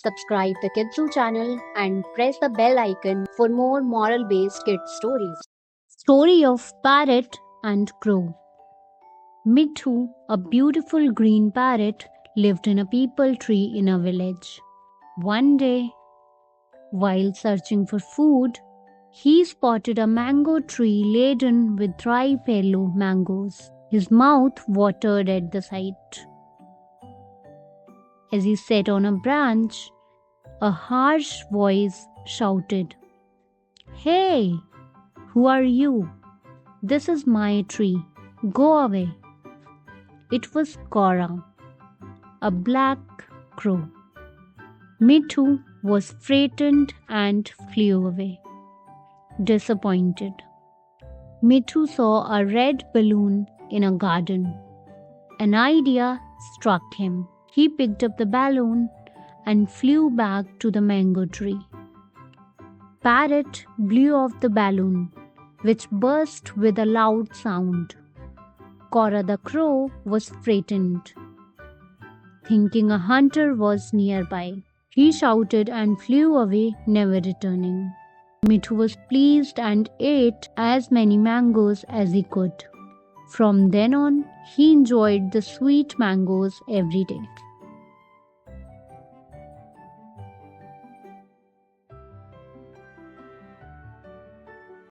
subscribe the Kidzu channel and press the bell icon for more moral-based kids stories. Story of Parrot and Crow. Mithu, a beautiful green parrot, lived in a peepal tree in a village. One day, while searching for food, he spotted a mango tree laden with ripe yellow mangoes. His mouth watered at the sight. As he sat on a branch, a harsh voice shouted, "Hey, who are you? This is my tree. Go away." It was Cora, a black crow. Mithu was frightened and flew away. Disappointed, Mithu saw a red balloon in a garden. An idea struck him. He picked up the balloon and flew back to the mango tree. Parrot blew off the balloon, which burst with a loud sound. Cora the crow was frightened, thinking a hunter was nearby. He shouted and flew away, never returning. Mithu was pleased and ate as many mangoes as he could. From then on, he enjoyed the sweet mangoes every day.